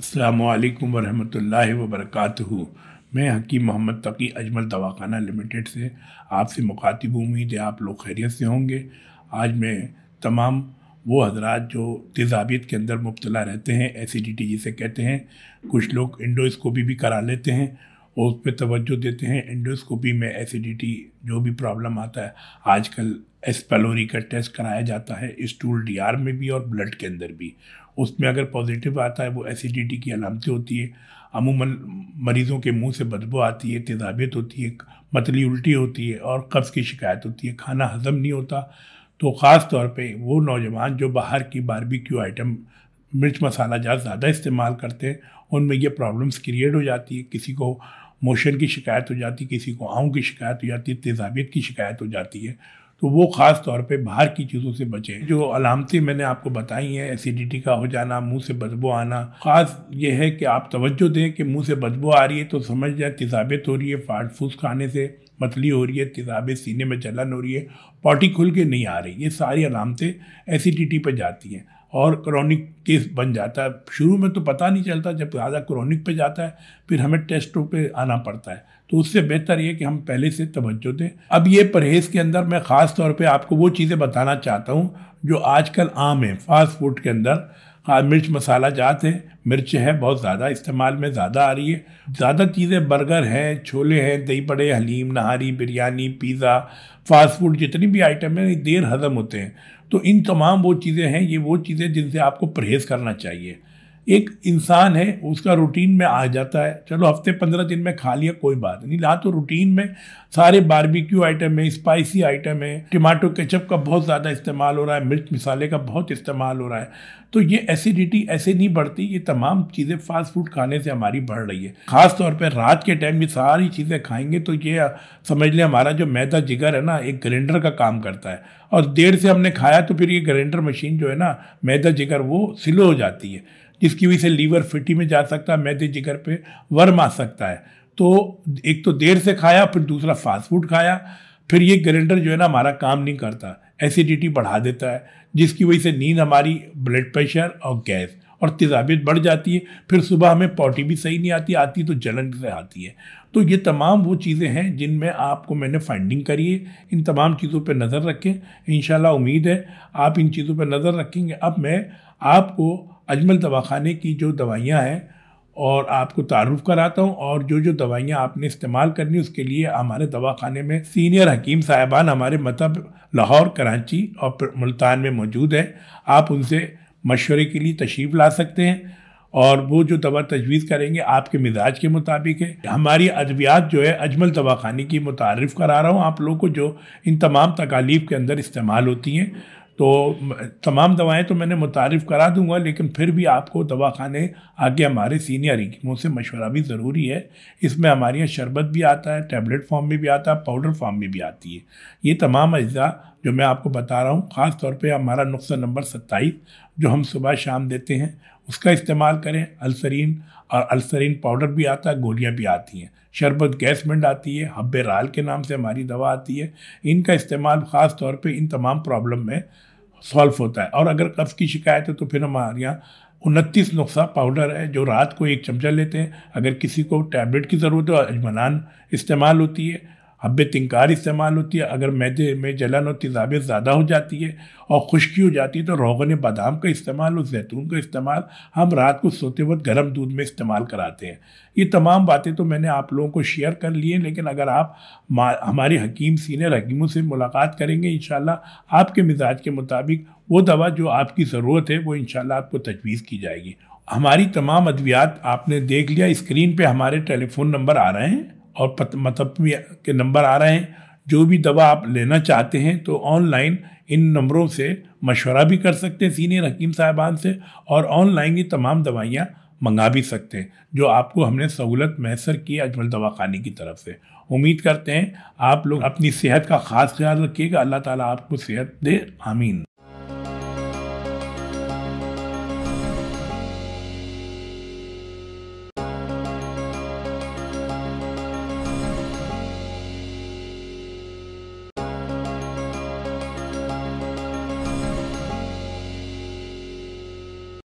अस्सलामुअलैकुम वरहमतुल्लाहि वबरकातुहू। मैं हकीम मोहम्मद तकी अजमल दवाखाना लिमिटेड से आपसे मुखातिब हूँ। उम्मीद है आप लोग खैरियत से होंगे। आज मैं तमाम वो हजरात जो तेज़ाबियत के अंदर मुब्तला रहते हैं, एसिडिटी जिसे कहते हैं, कुछ लोग एंडोस्कोपी भी करा लेते हैं और उस पर तवज्जो देते हैं। एंडोस्कोपी में एसिडिटी जो भी प्रॉब्लम आता है, आजकल एस पैलोरी का टेस्ट कराया जाता है, स्टूल डीआर में भी और ब्लड के अंदर भी। उसमें अगर पॉजिटिव आता है वो एसिडिटी की अलामतें होती है। अमूमन मरीज़ों के मुंह से बदबू आती है, तेज़ाबियत होती है, मतली उल्टी होती है और कब्ज़ की शिकायत होती है, खाना हज़म नहीं होता। तो ख़ास तौर पे वो नौजवान जो बाहर की बारबेक्यू आइटम मिर्च मसाला ज़्यादा इस्तेमाल करते हैं, उनमें ये प्रॉब्लम्स क्रिएट हो जाती है। किसी को मोशन की शिकायत हो जाती है, किसी को आँव की शिकायत हो जाती है, तेज़ाबियत की शिकायत हो जाती है। तो वो ख़ास तौर पे बाहर की चीज़ों से बचें। जो अलामतें मैंने आपको बताई हैं, एसिडिटी का हो जाना, मुंह से बदबू आना, ख़ास ये है कि आप तवज्जो दें कि मुंह से बदबू आ रही है तो समझ जाए तेज़ाबियत हो रही है, फास्ट फूड खाने से मतली हो रही है, तेज़ाबियत, सीने में जलन हो रही है, पॉटी खुल के नहीं आ रही। ये सारी अलामतें एसिडिटी पर जाती हैं और क्रॉनिक केस बन जाता है। शुरू में तो पता नहीं चलता, जब ज़्यादा क्रॉनिक पे जाता है फिर हमें टेस्टों पे आना पड़ता है। तो उससे बेहतर ये कि हम पहले से तवज्जो दें। अब ये परहेज़ के अंदर मैं ख़ास तौर पे आपको वो चीज़ें बताना चाहता हूँ जो आजकल आम है फास्ट फूड के अंदर। मिर्च मसाला जात है, मिर्च है बहुत ज़्यादा इस्तेमाल में ज़्यादा आ रही है। ज़्यादा चीज़ें बर्गर हैं, छोले हैं, दही बड़े, हलीम, नहारी, बिरयानी, पिज़्ज़ा, फास्ट फूड जितनी भी आइटम है देर हज़म होते हैं। तो इन तमाम वो चीज़ें हैं, ये वो चीज़ें जिनसे आपको परहेज़ करना चाहिए। एक इंसान है उसका रूटीन में आ जाता है, चलो हफ्ते 15 दिन में खा लिया कोई बात नहीं, ला तो रूटीन में सारे बारबेक्यू आइटम है, स्पाइसी आइटम है, टमाटो केचप का बहुत ज़्यादा इस्तेमाल हो रहा है, मिर्च मसाले का बहुत इस्तेमाल हो रहा है। तो ये एसिडिटी ऐसे नहीं बढ़ती, ये तमाम चीज़ें फास्ट फूड खाने से हमारी बढ़ रही है। ख़ास तौर पर रात के टाइम ये सारी चीज़ें खाएंगे तो ये समझ लें हमारा जो मैदा जिगर है ना, एक ग्राइंडर का काम करता है और देर से हमने खाया तो फिर ये ग्राइंडर मशीन जो है ना, मैदा जिगर वो स्लो हो जाती है, जिसकी वजह से लीवर फिटी में जा सकता है, मैदे जिगर पे वर्म आ सकता है। तो एक तो देर से खाया, फिर दूसरा फास्ट फूड खाया, फिर ये ग्राइंडर जो है ना हमारा काम नहीं करता, एसिडिटी बढ़ा देता है, जिसकी वजह से नींद हमारी, ब्लड प्रेशर और गैस और तेज़ाबियत बढ़ जाती है। फिर सुबह हमें पॉटी भी सही नहीं आती, आती तो जलन से आती है। तो ये तमाम वो चीज़ें हैं जिनमें आपको मैंने फाइंडिंग करी है। इन तमाम चीज़ों पे नज़र रखें, इंशाल्लाह उम्मीद है आप इन चीज़ों पे नज़र रखेंगे। अब मैं आपको अजमल दवाखाने की जो दवाइयाँ हैं और आपको तारुफ कराता हूँ, और जो जो दवाइयाँ आपने इस्तेमाल करनी उसके लिए हमारे दवाखाने में सीनियर हकीम साहिबान हमारे मतलब लाहौर, कराची और मुल्तान में मौजूद है। आप उनसे मशवरे के लिए तशरीफ़ ला सकते हैं और वो जो दवा तजवीज़ करेंगे आपके मिजाज के मुताबिक है। हमारी अद्वियात जो है अजमल दवाखाने की मुतारिफ़ करा रहा हूँ आप लोगों को, जो इन तमाम तकालीफ के अंदर इस्तेमाल होती हैं। तो तमाम दवाएं तो मैंने मुतारिफ़ करा दूंगा, लेकिन फिर भी आपको दवाखाने आगे हमारे सीनियर हकीमों से मशवरा भी ज़रूरी है। इसमें हमारे यहाँ शरबत भी आता है, टैबलेट फॉर्म में भी आता है, पाउडर फॉर्म में भी आती है। ये तमाम अज्जा जो मैं आपको बता रहा हूँ, ख़ास तौर पे हमारा नुस्खा नंबर 27 जो हम सुबह शाम देते हैं उसका इस्तेमाल करें। अल्सरीन और अल्सरीन पाउडर भी आता है, गोलियाँ भी आती हैं, शरबत गैसमेंट आती है, हब्बे राल के नाम से हमारी दवा आती है। इनका इस्तेमाल ख़ास तौर पे इन तमाम प्रॉब्लम में सॉल्व होता है। और अगर कब्ज़ की शिकायत है तो फिर हमारे यहाँ 29 नुस्खा पाउडर है जो रात को एक चमचा लेते हैं। अगर किसी को टैबलेट की ज़रूरत है, अजमनान इस्तेमाल होती है, हब्बे तिनकार इस्तेमाल होती है। अगर मैदे में जलन और तेज़ाबियत ज़्यादा हो जाती है और खुश्की हो जाती है तो रोगन बादाम का इस्तेमाल और जैतून का इस्तेमाल हम रात को सोते वक्त गर्म दूध में इस्तेमाल कराते हैं। ये तमाम बातें तो मैंने आप लोगों को शेयर कर ली हैं, लेकिन अगर आप हमारे हकीम, सीनियर हकीमों से मुलाकात करेंगे इंशाल्लाह आपके मिजाज के मुताबिक वो दवा जो आपकी ज़रूरत है वो इंशाल्लाह आपको तजवीज़ की जाएगी। हमारी तमाम अद्वियात आपने देख लिया, स्क्रीन पे हमारे टेलीफोन नंबर आ रहे हैं और मतलब के नंबर आ रहे हैं। जो भी दवा आप लेना चाहते हैं तो ऑनलाइन इन नंबरों से मशवरा भी कर सकते हैं सीनियर हकीम साहिबान से, और ऑनलाइन ये तमाम दवाइयाँ मंगा भी सकते हैं जो आपको हमने सहूलत मैसर की अजमल दवाखाने की तरफ से। उम्मीद करते हैं आप लोग अपनी सेहत का ख़ास ख्याल रखिएगा। अल्लाह ताला आपको सेहत दे, आमीन।